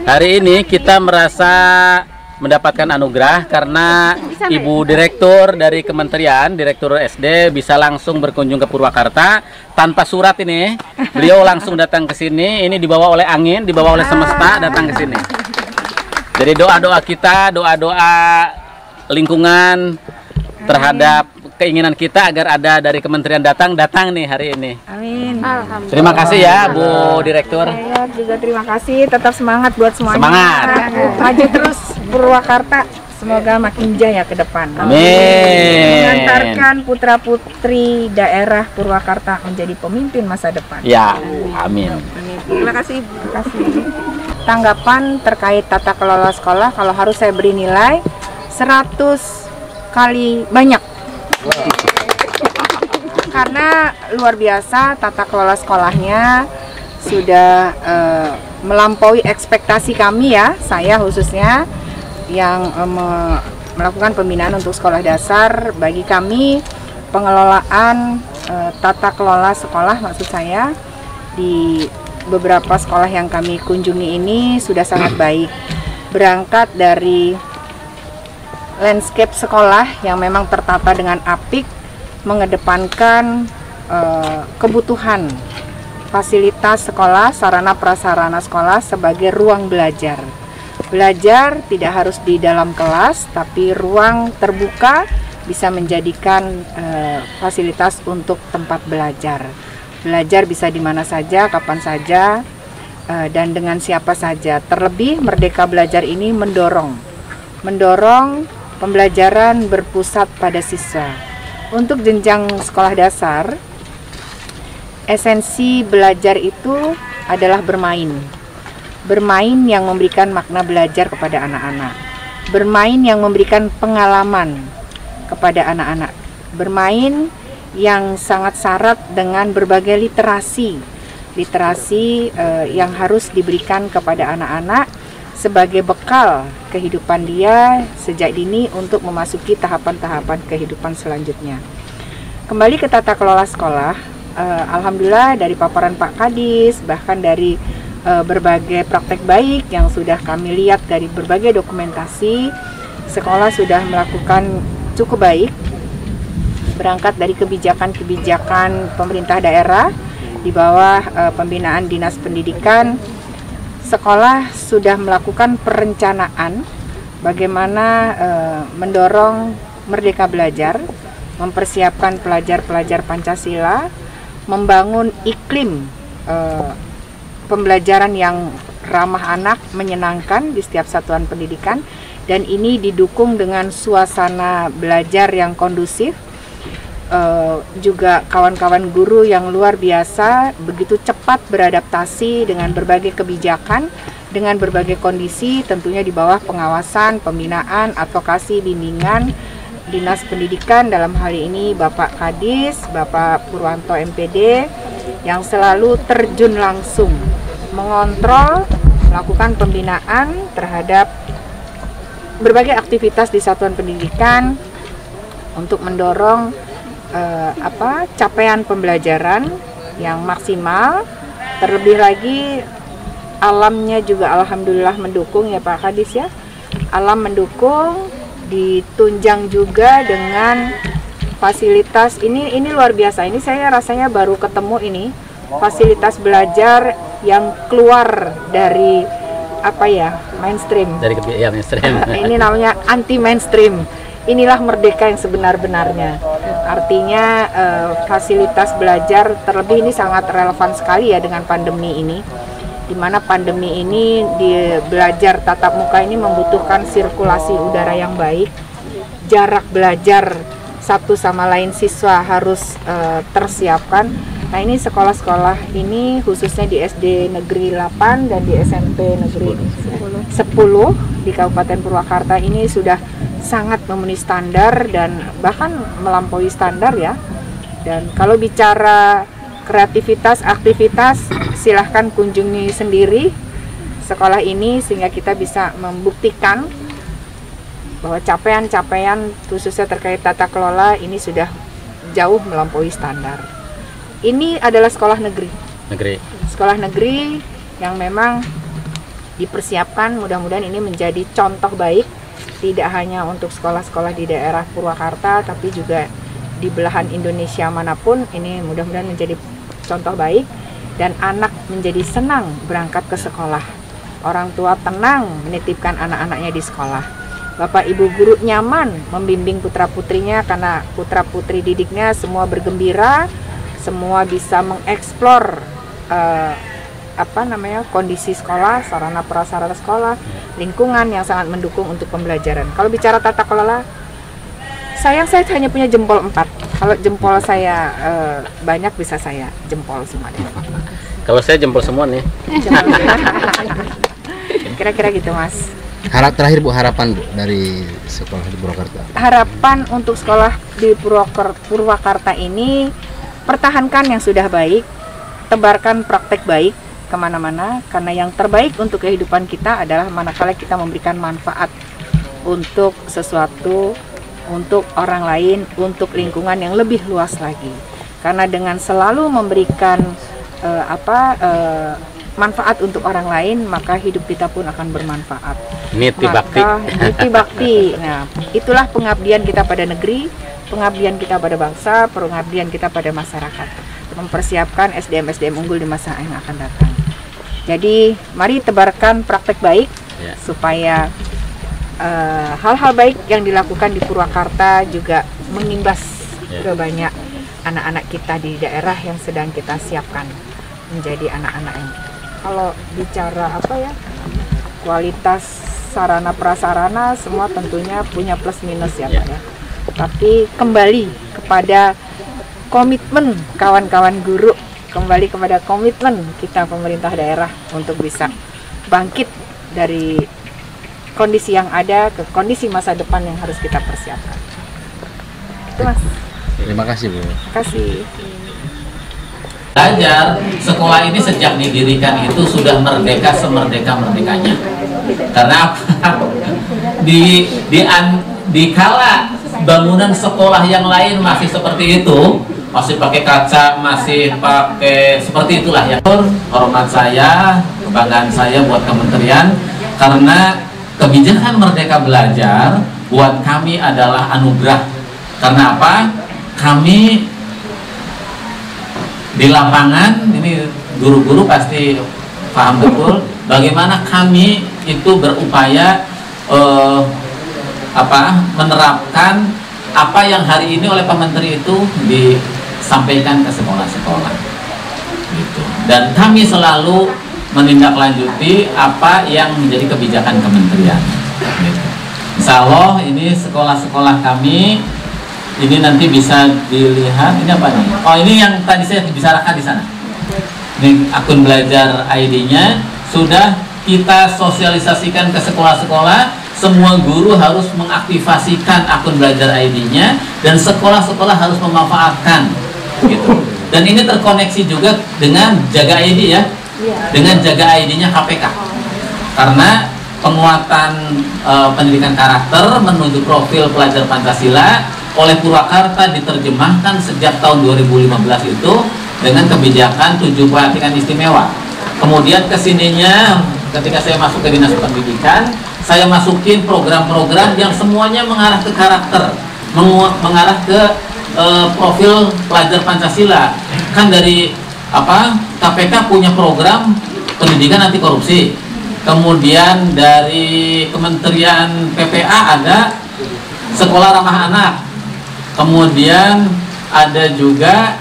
Hari ini kita merasa mendapatkan anugerah karena Ibu Direktur dari Kementerian, Direktur SD bisa langsung berkunjung ke Purwakarta tanpa surat ini. Beliau langsung datang ke sini, ini dibawa oleh angin, dibawa oleh semesta datang ke sini. Jadi doa-doa kita, doa-doa lingkungan terhadap keinginan kita agar ada dari kementerian datang nih hari ini. Amin. Alhamdulillah. Terima kasih ya Bu Direktur. Saya juga terima kasih, tetap semangat buat semuanya. Semangat. Maju terus Purwakarta, semoga makin jaya ke depan. Amin. Mengantarkan putra-putri daerah Purwakarta menjadi pemimpin masa depan. Ya, amin. Terima kasih. Terima kasih. Tanggapan terkait tata kelola sekolah, kalau harus saya beri nilai 100 kali banyak. Karena luar biasa tata kelola sekolahnya sudah melampaui ekspektasi kami ya, saya khususnya yang melakukan pembinaan untuk sekolah dasar. Bagi kami pengelolaan tata kelola sekolah, maksud saya di beberapa sekolah yang kami kunjungi ini sudah sangat baik. Berangkat dari landscape sekolah yang memang tertata dengan apik, mengedepankan kebutuhan fasilitas sekolah, sarana prasarana sekolah sebagai ruang belajar. Belajar tidak harus di dalam kelas, tapi ruang terbuka bisa menjadikan fasilitas untuk tempat belajar. Belajar bisa di mana saja, kapan saja, dan dengan siapa saja. Terlebih Merdeka Belajar ini mendorong pembelajaran berpusat pada siswa. Untuk jenjang sekolah dasar, esensi belajar itu adalah bermain. Bermain yang memberikan makna belajar kepada anak-anak. Bermain yang memberikan pengalaman kepada anak-anak. Bermain yang sangat syarat dengan berbagai literasi yang harus diberikan kepada anak-anak sebagai bekal kehidupan dia sejak dini untuk memasuki tahapan-tahapan kehidupan selanjutnya. Kembali ke tata kelola sekolah, alhamdulillah dari paparan Pak Kadis, bahkan dari berbagai praktek baik yang sudah kami lihat dari berbagai dokumentasi, sekolah sudah melakukan cukup baik. Berangkat dari kebijakan-kebijakan pemerintah daerah di bawah pembinaan Dinas Pendidikan, sekolah sudah melakukan perencanaan bagaimana mendorong Merdeka Belajar, mempersiapkan pelajar-pelajar Pancasila, membangun iklim pembelajaran yang ramah anak, menyenangkan di setiap satuan pendidikan, dan ini didukung dengan suasana belajar yang kondusif. Juga kawan-kawan guru yang luar biasa begitu cepat beradaptasi dengan berbagai kebijakan, dengan berbagai kondisi, tentunya di bawah pengawasan, pembinaan, advokasi, bimbingan Dinas Pendidikan, dalam hal ini Bapak Kadis, Bapak Purwanto MPD, yang selalu terjun langsung mengontrol, melakukan pembinaan terhadap berbagai aktivitas di satuan pendidikan untuk mendorong capaian pembelajaran yang maksimal. Terlebih lagi alamnya juga alhamdulillah mendukung ya Pak Kadis ya. Alam mendukung, ditunjang juga dengan fasilitas ini luar biasa. Ini saya rasanya baru ketemu ini fasilitas belajar yang keluar dari mainstream. Dari mainstream. Ini namanya anti mainstream. Inilah merdeka yang sebenar-benarnya. Artinya fasilitas belajar, terlebih ini sangat relevan sekali ya dengan pandemi ini, di mana pandemi ini di belajar tatap muka ini membutuhkan sirkulasi udara yang baik, jarak belajar satu sama lain siswa harus tersiapkan. Nah ini sekolah-sekolah ini khususnya di SD Negeri 8 dan di SMP Negeri 10 di Kabupaten Purwakarta ini sudah sangat memenuhi standar dan bahkan melampaui standar ya. Dan kalau bicara kreativitas, aktivitas, silahkan kunjungi sendiri sekolah ini sehingga kita bisa membuktikan bahwa capaian-capaian khususnya terkait tata kelola ini sudah jauh melampaui standar. Ini adalah sekolah negeri. Sekolah negeri yang memang dipersiapkan. Mudah-mudahan ini menjadi contoh baik, tidak hanya untuk sekolah-sekolah di daerah Purwakarta, tapi juga di belahan Indonesia manapun. Ini mudah-mudahan menjadi contoh baik, dan anak menjadi senang berangkat ke sekolah. Orang tua tenang menitipkan anak-anaknya di sekolah. Bapak Ibu guru nyaman membimbing putra-putrinya, karena putra-putri didiknya semua bergembira, semua bisa mengeksplor kondisi sekolah, sarana prasarana sekolah, lingkungan yang sangat mendukung untuk pembelajaran. Kalau bicara tata kelola, sayang saya hanya punya jempol 4. Kalau jempol saya banyak, bisa saya jempol semua deh. Kalau saya jempol semua nih. Kira-kira gitu, Mas. Terakhir Bu, harapan Bu dari sekolah di Purwakarta. Harapan untuk sekolah di Purwakarta ini, pertahankan yang sudah baik, tebarkan praktek baik kemana-mana, karena yang terbaik untuk kehidupan kita adalah manakala kita memberikan manfaat untuk sesuatu, untuk orang lain, untuk lingkungan yang lebih luas lagi. Karena dengan selalu memberikan manfaat untuk orang lain, maka hidup kita pun akan bermanfaat. Niti bakti. Niti bakti. Nah, itulah pengabdian kita pada negeri, pengabdian kita pada bangsa, pengabdian kita pada masyarakat, mempersiapkan SDM-SDM unggul di masa yang akan datang. Jadi mari tebarkan praktek baik, supaya hal-hal baik yang dilakukan di Purwakarta juga mengimbas ke banyak anak-anak kita di daerah yang sedang kita siapkan menjadi anak-anak yang, kalau bicara kualitas sarana prasarana semua tentunya punya plus minus ya Pak ya. Tapi kembali kepada komitmen kawan-kawan guru, kembali kepada komitmen kita pemerintah daerah untuk bisa bangkit dari kondisi yang ada ke kondisi masa depan yang harus kita persiapkan. Itu Mas. Terima kasih Bu. Terima kasih. Belajar sekolah ini sejak didirikan itu sudah merdeka semerdeka-merdekanya. Karena di kala bangunan sekolah yang lain masih seperti itu, masih pakai kaca, masih pakai seperti itulah ya. Hormat saya, kebanggaan saya buat kementerian, karena kebijakan Merdeka Belajar buat kami adalah anugerah. Karena apa? Kami di lapangan, ini guru-guru pasti paham betul bagaimana kami itu berupaya menerapkan apa yang hari ini oleh Pak Menteri itu disampaikan ke sekolah-sekolah gitu. Dan kami selalu menindaklanjuti apa yang menjadi kebijakan kementerian gitu. Insya Allah ini sekolah-sekolah kami ini nanti bisa dilihat. Ini apa nih? Oh, ini yang tadi saya bicarakan di sana. Ini akun belajar ID-nya sudah kita sosialisasikan ke sekolah-sekolah. Semua guru harus mengaktifasikan akun belajar ID-nya, dan sekolah-sekolah harus memanfaatkan gitu. Dan ini terkoneksi juga dengan Jaga ID ya. Dengan Jaga ID-nya KPK. Karena penguatan pendidikan karakter menuju profil pelajar Pancasila oleh Purwakarta diterjemahkan sejak tahun 2015 itu dengan kebijakan 7 pelatihan istimewa. Kemudian kesininya ketika saya masuk ke Dinas Pendidikan, saya masukin program-program yang semuanya mengarah ke karakter, mengarah ke profil pelajar Pancasila. Kan dari KPK punya program pendidikan anti korupsi. Kemudian dari Kementerian PPA ada sekolah ramah anak. Kemudian ada juga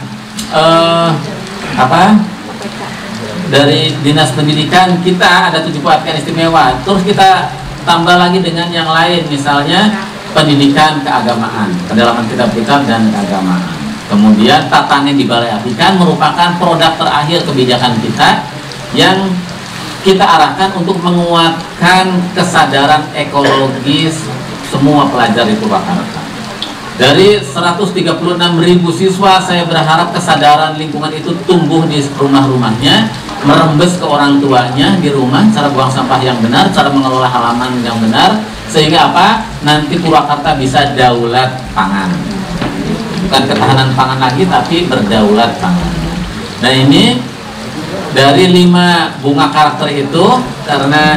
dari Dinas Pendidikan kita ada 7 pelatihan istimewa. Terus kita tambah lagi dengan yang lain, misalnya pendidikan keagamaan, kedalaman kitab-kitab dan keagamaan. Kemudian tatanan di Balai Apika merupakan produk terakhir kebijakan kita yang kita arahkan untuk menguatkan kesadaran ekologis semua pelajar di Purwakarta. Dari 136.000 siswa, saya berharap kesadaran lingkungan itu tumbuh di rumah-rumahnya, merembes ke orang tuanya di rumah, cara buang sampah yang benar, cara mengelola halaman yang benar, sehingga nanti Purwakarta bisa daulat pangan. Bukan ketahanan pangan lagi, tapi berdaulat pangan. Nah ini Dari 5 bunga karakter itu, karena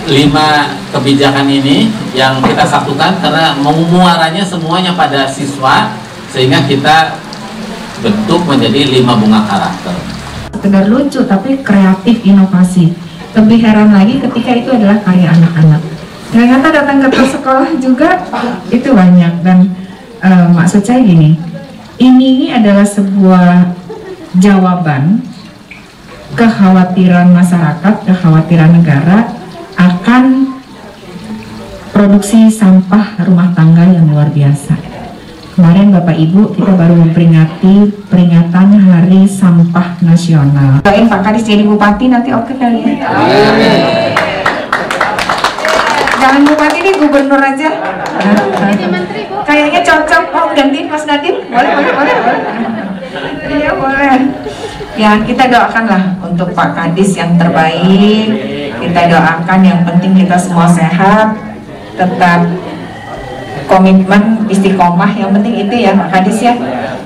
5 kebijakan ini yang kita satukan karena muaranya semuanya pada siswa, sehingga kita bentuk menjadi 5 bunga karakter. Sekedar lucu tapi kreatif, inovasi. Lebih heran lagi ketika itu adalah karya anak-anak. Ternyata datang ke sekolah juga itu banyak. Dan maksud saya gini, ini adalah sebuah jawaban kekhawatiran masyarakat, kekhawatiran negara akan produksi sampah rumah tangga yang luar biasa. Kemarin Bapak Ibu kita baru memperingati peringatan Hari Sampah Nasional. Doain Pak Kadis jadi bupati nanti, oke kali ya? Jangan bupati nih, gubernur aja. Kayaknya cocok. Oh, gantiin Mas Nadiem? Boleh. Iya boleh. Ya kita doakanlah untuk Pak Kadis yang terbaik. Kita doakan yang penting kita semua sehat, tetap komitmen istiqomah, yang penting itu ya Pak Kadis ya.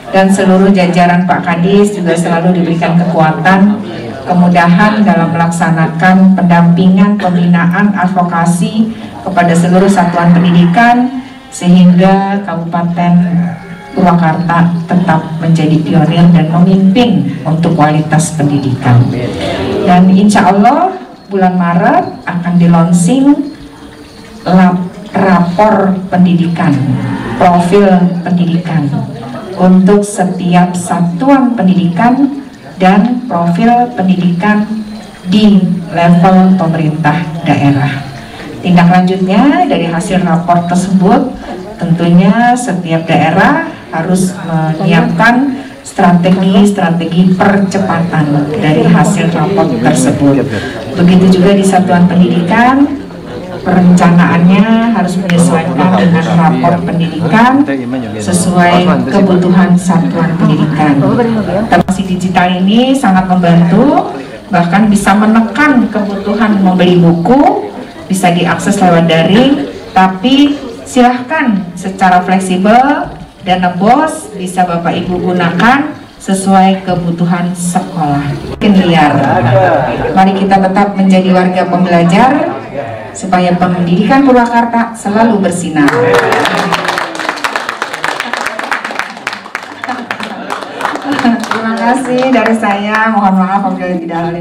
Dan seluruh jajaran Pak Kadis juga selalu diberikan kekuatan, kemudahan dalam melaksanakan pendampingan, pembinaan, advokasi kepada seluruh satuan pendidikan, sehingga Kabupaten Purwakarta tetap menjadi pionir dan memimpin untuk kualitas pendidikan. Dan insya Allah bulan Maret akan dilonsing rapor pendidikan, profil pendidikan untuk setiap satuan pendidikan dan profil pendidikan di level pemerintah daerah. Tindak lanjutnya dari hasil rapor tersebut, tentunya setiap daerah harus menyiapkan strategi percepatan dari hasil rapor tersebut. Begitu juga di satuan pendidikan, perencanaannya harus menyesuaikan dengan rapor pendidikan sesuai kebutuhan satuan pendidikan. Transaksi digital ini sangat membantu, bahkan bisa menekan kebutuhan membeli buku, bisa diakses lewat daring, tapi silahkan secara fleksibel dan nebos bisa Bapak Ibu gunakan sesuai kebutuhan sekolah. Liar. Mari kita tetap menjadi warga pembelajar supaya pendidikan Purwakarta selalu bersinar. Terima kasih dari saya. Mohon maaf apabila tidak ada